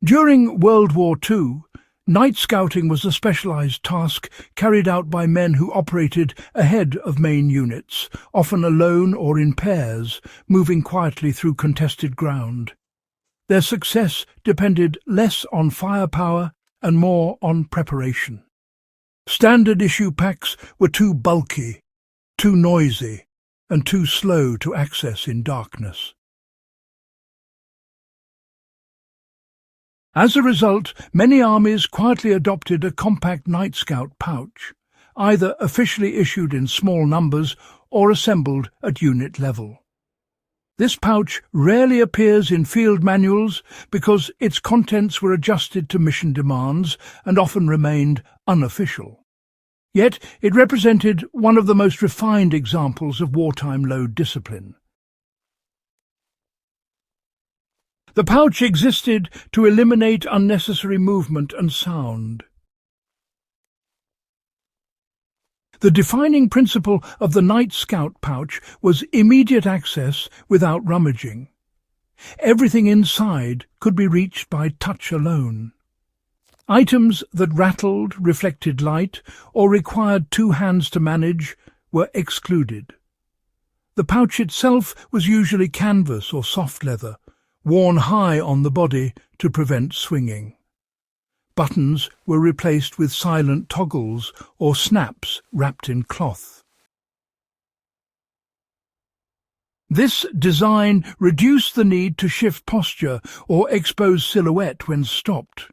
During World War II, night scouting was a specialized task carried out by men who operated ahead of main units, often alone or in pairs, moving quietly through contested ground. Their success depended less on firepower and more on preparation. Standard issue packs were too bulky, too noisy, and too slow to access in darkness. As a result, many armies quietly adopted a compact Night Scout pouch, either officially issued in small numbers or assembled at unit level. This pouch rarely appears in field manuals because its contents were adjusted to mission demands and often remained unofficial. Yet it represented one of the most refined examples of wartime load discipline. The pouch existed to eliminate unnecessary movement and sound. The defining principle of the Night Scout pouch was immediate access without rummaging. Everything inside could be reached by touch alone. Items that rattled, reflected light, or required two hands to manage were excluded. The pouch itself was usually canvas or soft leather, worn high on the body to prevent swinging. Buttons were replaced with silent toggles or snaps wrapped in cloth. This design reduced the need to shift posture or expose silhouette when stopped.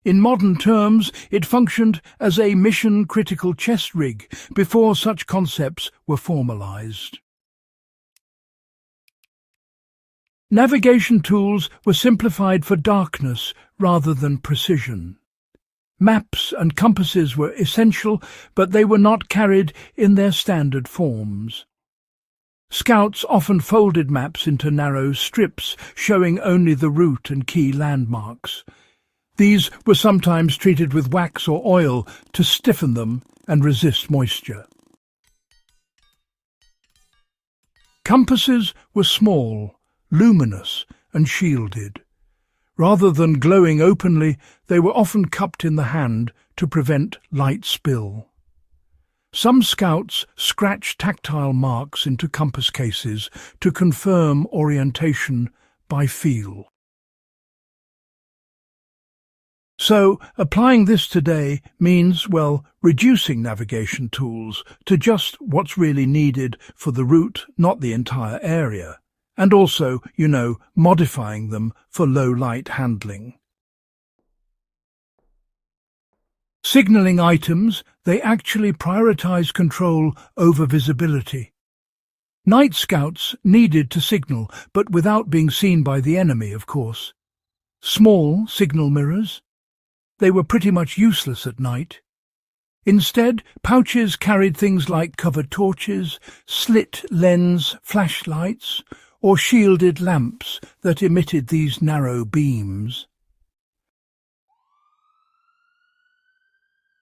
In modern terms, it functioned as a mission-critical chest rig before such concepts were formalized. Navigation tools were simplified for darkness rather than precision. Maps and compasses were essential, but they were not carried in their standard forms. Scouts often folded maps into narrow strips, showing only the route and key landmarks. These were sometimes treated with wax or oil to stiffen them and resist moisture. Compasses were small, luminous and shielded. Rather than glowing openly, they were often cupped in the hand to prevent light spill. Some scouts scratched tactile marks into compass cases to confirm orientation by feel. So, applying this today means, well, reducing navigation tools to just what's really needed for the route, not the entire area. And also, modifying them for low-light handling. Signaling items, they actually prioritize control over visibility. Night Scouts needed to signal, but without being seen by the enemy, of course. Small signal mirrors? They were pretty much useless at night. Instead, pouches carried things like covered torches, slit lens flashlights, or shielded lamps that emitted these narrow beams.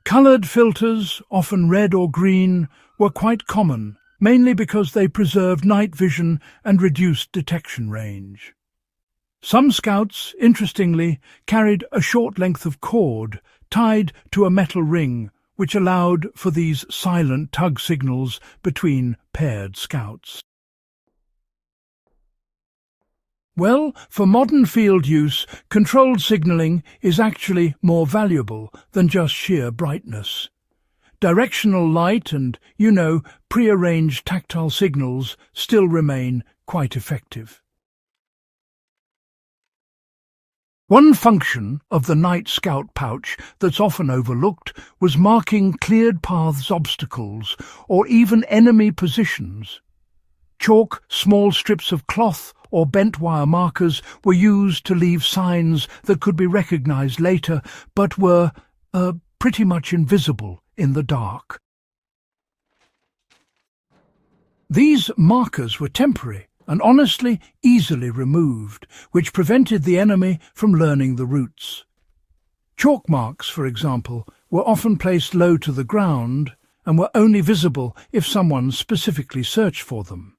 Coloured filters, often red or green, were quite common, mainly because they preserved night vision and reduced detection range. Some scouts, interestingly, carried a short length of cord tied to a metal ring, which allowed for these silent tug signals between paired scouts. Well, for modern field use, controlled signalling is actually more valuable than just sheer brightness. Directional light and, prearranged tactile signals still remain quite effective. One function of the Night Scout pouch that's often overlooked was marking cleared paths, obstacles, or even enemy positions. Chalk, small strips of cloth, or bent wire markers were used to leave signs that could be recognized later, but were pretty much invisible in the dark. These markers were temporary and honestly easily removed, which prevented the enemy from learning the routes. Chalk marks, for example, were often placed low to the ground and were only visible if someone specifically searched for them.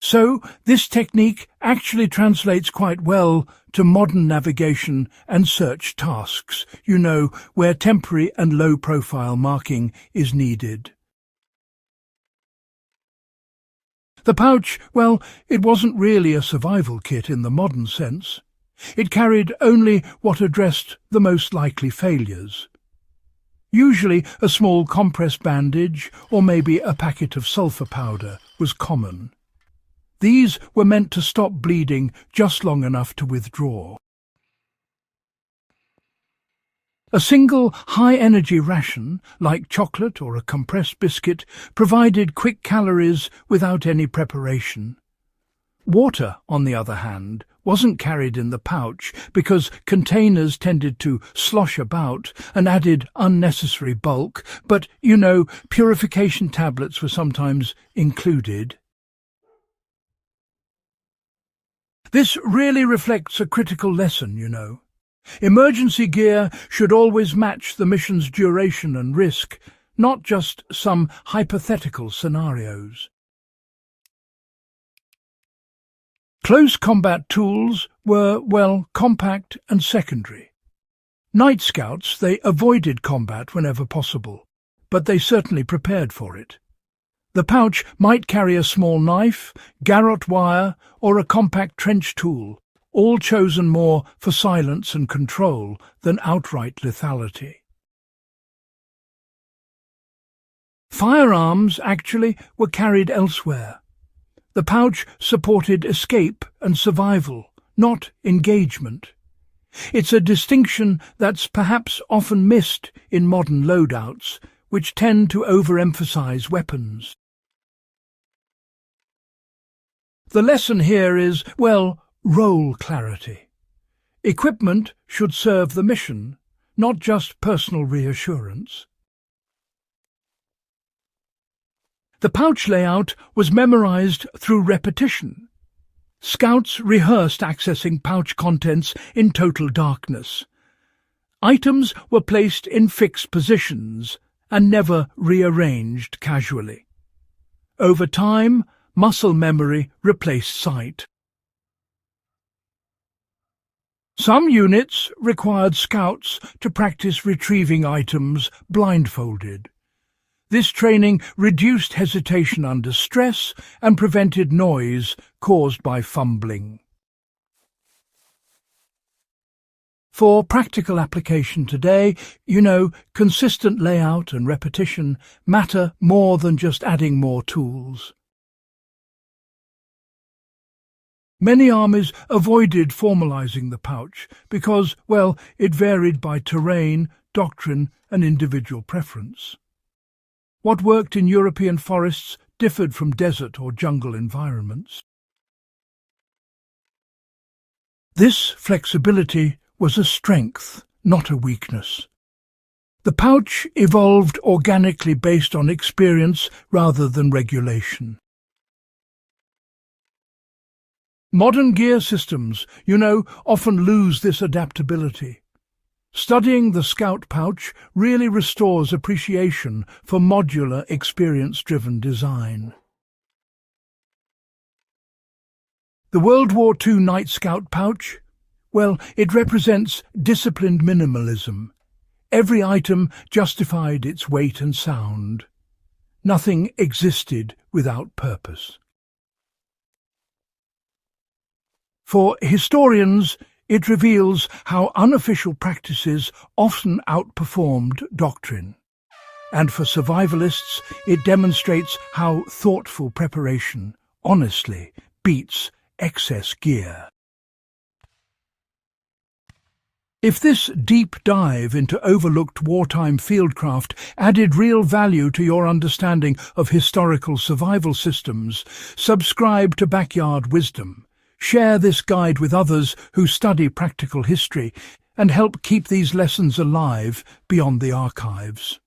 So this technique actually translates quite well to modern navigation and search tasks, where temporary and low-profile marking is needed. The pouch, well, it wasn't really a survival kit in the modern sense. It carried only what addressed the most likely failures. Usually a small compress bandage or maybe a packet of sulfur powder was common. These were meant to stop bleeding just long enough to withdraw. A single high-energy ration, like chocolate or a compressed biscuit, provided quick calories without any preparation. Water, on the other hand, wasn't carried in the pouch because containers tended to slosh about and added unnecessary bulk, but, purification tablets were sometimes included. This really reflects a critical lesson, Emergency gear should always match the mission's duration and risk, not just some hypothetical scenarios. Close combat tools were, compact and secondary. Night Scouts, they avoided combat whenever possible, but they certainly prepared for it. The pouch might carry a small knife, garrote wire, or a compact trench tool, all chosen more for silence and control than outright lethality. Firearms, actually, were carried elsewhere. The pouch supported escape and survival, not engagement. It's a distinction that's perhaps often missed in modern loadouts, which tend to overemphasize weapons. The lesson here is, role clarity. Equipment should serve the mission, not just personal reassurance. The pouch layout was memorized through repetition. Scouts rehearsed accessing pouch contents in total darkness. Items were placed in fixed positions and never rearranged casually. Over time, muscle memory replaced sight. Some units required scouts to practice retrieving items blindfolded. This training reduced hesitation under stress and prevented noise caused by fumbling. For practical application today, consistent layout and repetition matter more than just adding more tools. Many armies avoided formalizing the pouch because, it varied by terrain, doctrine, and individual preference. What worked in European forests differed from desert or jungle environments. This flexibility was a strength, not a weakness. The pouch evolved organically based on experience rather than regulation. Modern gear systems, often lose this adaptability. Studying the Scout pouch really restores appreciation for modular, experience-driven design. The World War II Night Scout pouch? It represents disciplined minimalism. Every item justified its weight and sound. Nothing existed without purpose. For historians, it reveals how unofficial practices often outperformed doctrine. And for survivalists, it demonstrates how thoughtful preparation, honestly, beats excess gear. If this deep dive into overlooked wartime fieldcraft added real value to your understanding of historical survival systems, subscribe to Backyard Wisdom. Share this guide with others who study practical history and help keep these lessons alive beyond the archives.